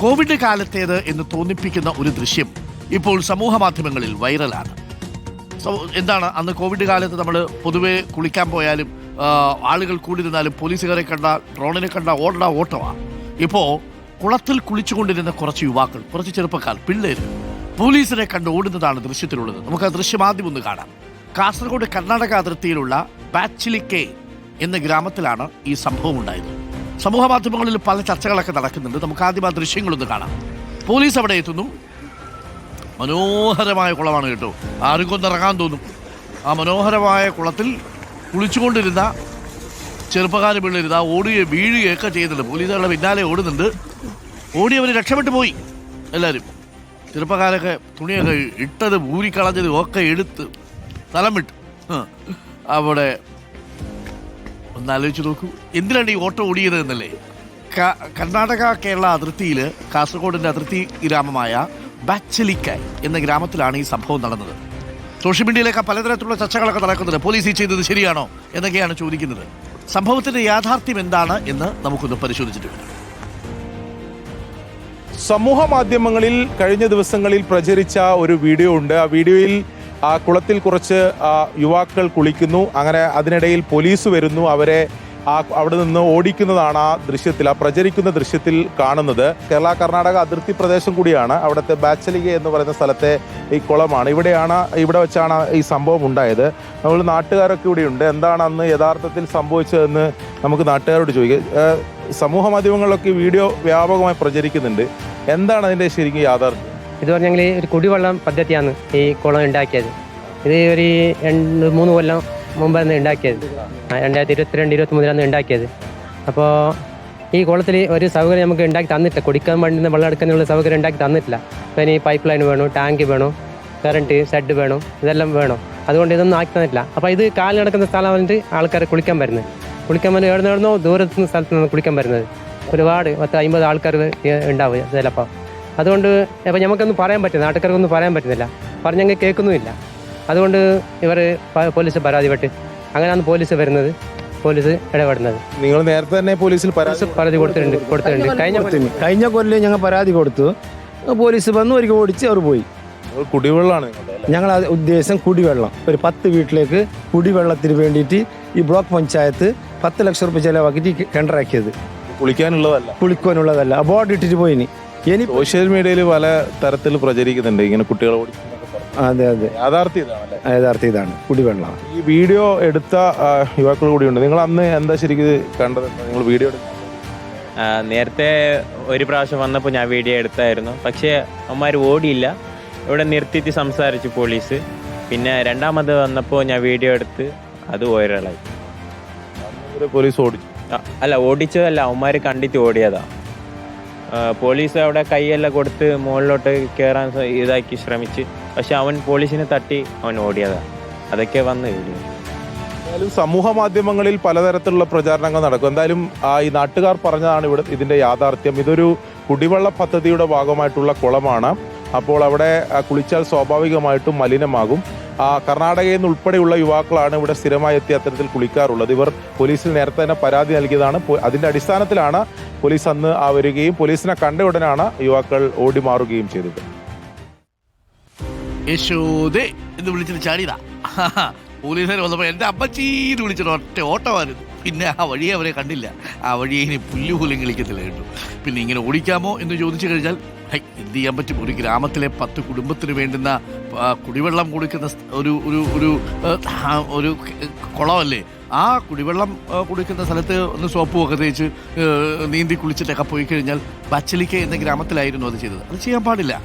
Covid കാലത്തേത് എന്ന് തോന്നിപ്പിക്കുന്ന ഒരു ദൃശ്യം ഇപ്പോൾ സമൂഹ മാധ്യമങ്ങളിൽ വൈറലാണ്. എന്താണ്, അന്ന് കോവിഡ് കാലത്ത് നമ്മൾ പൊതുവെ കുളിക്കാൻ പോയാലും ആളുകൾ കൂടി നിന്നാലും പോലീസുകാരെ കണ്ട, ഡ്രോണിനെ കണ്ട ഓട്ടമാണ്. ഇപ്പോൾ കുളത്തിൽ കുളിച്ചുകൊണ്ടിരുന്ന കുറച്ച് യുവാക്കൾ, കുറച്ച് ചെറുപ്പക്കാർ, പിള്ളേര് പോലീസിനെ കണ്ട് ഓടുന്നതാണ് ദൃശ്യത്തിലുള്ളത്. നമുക്ക് ആ ദൃശ്യം ആദ്യം ഒന്ന് കാണാം. കാസർഗോഡ് കർണാടക അതിർത്തിയിലുള്ള ബാച്ചിലിക്കെ എന്ന ഗ്രാമത്തിലാണ് ഈ സംഭവം ഉണ്ടായത്. സമൂഹ മാധ്യമങ്ങളിൽ പല ചർച്ചകളൊക്കെ നടക്കുന്നുണ്ട്. നമുക്ക് ആദ്യം ആ ദൃശ്യങ്ങളൊന്ന് കാണാം. പോലീസ് അവിടെ എത്തുന്നു. മനോഹരമായ കുളമാണ് കേട്ടോ, ആരും കൊന്നിറങ്ങാൻ തോന്നും. ആ മനോഹരമായ കുളത്തിൽ കുളിച്ചുകൊണ്ടിരുന്ന ചെറുപ്പക്കാർ പിള്ളേരുതാ ഓടുകയും വീഴുകയൊക്കെ ചെയ്യുന്നുണ്ട്. പോലീസുകളുടെ പിന്നാലെ ഓടുന്നുണ്ട്. ഓടി അവർ രക്ഷപ്പെട്ടു പോയി. എല്ലാവരും ചെറുപ്പക്കാരൊക്കെ തുണിയൊക്കെ ഇട്ടത് ഊരിക്കളഞ്ഞതും ഒക്കെ എടുത്ത് സ്ഥലം വിട്ടു. അവിടെ ഒന്ന് ആലോചിച്ച് നോക്കൂ, എന്തിനാണ് ഈ ഓട്ടം ഓടിയത് എന്നല്ലേ. കർണാടക കേരള അതിർത്തിയിൽ കാസർഗോഡിൻ്റെ അതിർത്തി ഗ്രാമമായ ബാച്ചലിക്കായ് എന്ന ഗ്രാമത്തിലാണ് ഈ സംഭവം നടന്നത്. സോഷ്യൽ മീഡിയയിലൊക്കെ പലതരത്തിലുള്ള ചർച്ചകളൊക്കെ നടക്കുന്നുണ്ട്. പോലീസ് ഈ ചെയ്തത് ശരിയാണോ എന്നൊക്കെയാണ് ചോദിക്കുന്നത്. സംഭവത്തിന്റെ യാഥാർത്ഥ്യം എന്താണ് എന്ന് നമുക്കൊന്ന് പരിശോധിച്ചിട്ട് വരാം. സമൂഹ മാധ്യമങ്ങളിൽ കഴിഞ്ഞ ദിവസങ്ങളിൽ പ്രചരിച്ച ഒരു വീഡിയോ ഉണ്ട്. ആ വീഡിയോയിൽ ആ കുളത്തിൽ കുറച്ച് യുവാക്കൾ കുളിക്കുന്നു. അങ്ങനെ അതിനിടയിൽ പോലീസ് വരുന്നു. അവരെ അവിടെ നിന്ന് ഓടിക്കുന്നതാണ് ആ ദൃശ്യത്തിൽ, ആ പ്രചരിക്കുന്ന ദൃശ്യത്തിൽ കാണുന്നത്. കേരള കർണാടക അതിർത്തി പ്രദേശം കൂടിയാണ്. അവിടുത്തെ ബാച്ചലിക എന്ന് പറയുന്ന സ്ഥലത്തെ ഈ കുളമാണ്. ഇവിടെ വെച്ചാണ് ഈ സംഭവം ഉണ്ടായത്. നമ്മൾ നാട്ടുകാരൊക്കെ ഇവിടെയുണ്ട്. എന്താണ് അന്ന് യഥാർത്ഥത്തിൽ സംഭവിച്ചതെന്ന് നമുക്ക് നാട്ടുകാരോട് ചോദിക്കാം. സമൂഹ മാധ്യമങ്ങളിലൊക്കെ വീഡിയോ വ്യാപകമായി പ്രചരിക്കുന്നുണ്ട്. എന്താണ് അതിൻ്റെ ശരിക്കും യാഥാർത്ഥ്യം? ഇത് പറഞ്ഞെങ്കിൽ ഒരു കുടിവെള്ളം പദ്ധതിയാണ് ഈ കുളം ഉണ്ടാക്കിയത്. ഇത് ഒരു 3 കൊല്ലം മുമ്പാണ് ഉണ്ടാക്കിയത്. 2022-23 ഉണ്ടാക്കിയത്. അപ്പോൾ ഈ കുളത്തിൽ ഒരു സൗകര്യം നമുക്ക് ഉണ്ടാക്കി തന്നിട്ടില്ല. കുടിക്കാൻ വേണ്ടുന്ന വെള്ളം എടുക്കാനുള്ള സൗകര്യം ഉണ്ടാക്കി തന്നിട്ടില്ല. അപ്പോൾ ഇനി പൈപ്പ് ലൈൻ വേണം, ടാങ്ക് വേണം, കറണ്ട് ഷെഡ് വേണം, ഇതെല്ലാം വേണം. അതുകൊണ്ട് ഇതൊന്നും ആക്കി തന്നിട്ടില്ല. അപ്പോൾ ഇത് കാലിൽ നടക്കുന്ന സ്ഥലം വന്നിട്ട് ആൾക്കാർ കുളിക്കാൻ വരുന്നത്. എവിടുന്നോ ദൂരത്തുനിന്ന് സ്ഥലത്ത് നിന്ന് കുളിക്കാൻ വരുന്നത്. ഒരുപാട് 50 ആൾക്കാർ ഉണ്ടാവും ചിലപ്പോൾ. അതുകൊണ്ട് അപ്പോൾ നമുക്കൊന്നും പറയാൻ പറ്റില്ല, നാട്ടുകാർക്കൊന്നും പറയാൻ പറ്റുന്നില്ല, പറഞ്ഞെങ്കിൽ കേൾക്കുന്നുമില്ല. അതുകൊണ്ട് ഇവർ പോലീസ് പരാതിപ്പെട്ട് അങ്ങനെയാണ് പോലീസ് വരുന്നത്, പോലീസ് ഇടപെടുന്നത്. നിങ്ങൾ നേരത്തെ തന്നെ പോലീസിൽ പരാതി കൊടുത്തിട്ടുണ്ട്. കഴിഞ്ഞ കൊല്ലം ഞങ്ങൾ പരാതി കൊടുത്തു. പോലീസ് വന്നു, ഒരിക്കൽ ഓടിച്ച് അവർ പോയി. കുടിവെള്ളമാണ് ഞങ്ങൾ ഉദ്ദേശം കുടിവെള്ളം. ഒരു 10 വീട്ടിലേക്ക് കുടിവെള്ളത്തിന് വേണ്ടിയിട്ട് ഈ ബ്ലോക്ക് പഞ്ചായത്ത് 10 ലക്ഷം രൂപ ചെലവാക്കിയിട്ട് ടെൻഡറാക്കിയത്. കുളിക്കാനുള്ളതല്ല. ബോർഡ് ഇട്ടിട്ട് പോയിനി. ഇനി സോഷ്യൽ മീഡിയയിൽ പല തരത്തിൽ പ്രചരിക്കുന്നുണ്ട് ഇങ്ങനെ കുട്ടികളെ ഓടിക്കുന്നത്. അതെ, യഥാർത്ഥം ഇതാണ്, കുടിവെള്ളം. ഈ വീഡിയോ എടുത്ത യുവാക്കൾ കൂടിയുണ്ട്. നിങ്ങൾ അന്ന് എന്താ ശരിക്കും കണ്ടത്? നിങ്ങൾ വീഡിയോ നേരത്തെ ഒരു പ്രാവശ്യം വന്നപ്പോൾ ഞാൻ വീഡിയോ എടുത്തായിരുന്നു. പക്ഷേ അവന്മാർ ഓടിയില്ല, ഇവിടെ നിർത്തിയിട്ട് സംസാരിച്ചു പോലീസ്. പിന്നെ രണ്ടാമത് വന്നപ്പോൾ ഞാൻ വീഡിയോ എടുത്ത് അത് വൈറലായി. പോലീസ് ഓടിച്ചു? അല്ല, ഓടിച്ചതല്ല, അവന്മാർ കണ്ടിട്ട് ഓടിയതാ. പോലീസ് അവിടെ കൈയെല്ലാം കൊടുത്ത് മുകളിലോട്ട് കയറാൻ ഇതാക്കി ശ്രമിച്ച്, പക്ഷെ അവൻ പോലീസിനെ തട്ടി അവൻ ഓടിയതാ. അതൊക്കെ വന്ന് വീഡിയോ. എന്തായാലും സമൂഹ മാധ്യമങ്ങളിൽ പലതരത്തിലുള്ള പ്രചാരണങ്ങൾ നടക്കും. എന്തായാലും ഈ നാട്ടുകാർ പറഞ്ഞതാണ് ഇതിന്റെ യാഥാർത്ഥ്യം. ഇതൊരു കുടിവെള്ള പദ്ധതിയുടെ ഭാഗമായിട്ടുള്ള കുളമാണ്. അപ്പോൾ അവിടെ കുളിച്ചാൽ സ്വാഭാവികമായിട്ടും മലിനമാകും. കർണാടകയിൽ നിന്ന് ഉൾപ്പെടെയുള്ള യുവാക്കളാണ് ഇവിടെ സ്ഥിരമായി എത്തി അത്തരത്തിൽ കുളിക്കാറുള്ളത്. ഇവർ പോലീസിൽ നേരത്തെ തന്നെ പരാതി നൽകിയതാണ്. അതിന്റെ അടിസ്ഥാനത്തിലാണ് പോലീസ് അന്ന് വരികയും പോലീസിനെ കണ്ട ഉടനാണ് യുവാക്കൾ ഓടി മാറുകയും ചെയ്തത്. യശോദേ എന്ന് വിളിച്ചിട്ട് ചാടിയതാ. പോലീസുകാർ വന്നപ്പോൾ എൻ്റെ അമ്മച്ചീന്ന് വിളിച്ചിട്ട് ഒറ്റ ഓട്ടമായിരുന്നു. പിന്നെ ആ വഴിയെ അവരെ കണ്ടില്ല. ആ വഴിയെ ഇനി പുല്ലുപോലും കളിക്കത്തില്ല കേട്ടു. പിന്നെ ഇങ്ങനെ ഓടിക്കാമോ എന്ന് ചോദിച്ചു കഴിഞ്ഞാൽ എന്ത് ചെയ്യാൻ പറ്റും? ഒരു ഗ്രാമത്തിലെ 10 കുടുംബത്തിന് വേണ്ടുന്ന കുടിവെള്ളം കൊടുക്കുന്ന ഒരു കുളമല്ലേ. ആ കുടിവെള്ളം കുടിക്കുന്ന സ്ഥലത്ത് ഒന്ന് സോപ്പും ഒക്കെ തേച്ച് നീന്തി കുളിച്ചിട്ടൊക്കെ പോയി കഴിഞ്ഞാൽ ബാച്ചലിക്ക എന്ന ഗ്രാമത്തിലായിരുന്നു അത് ചെയ്തത്. അത് ചെയ്യാൻ പാടില്ല.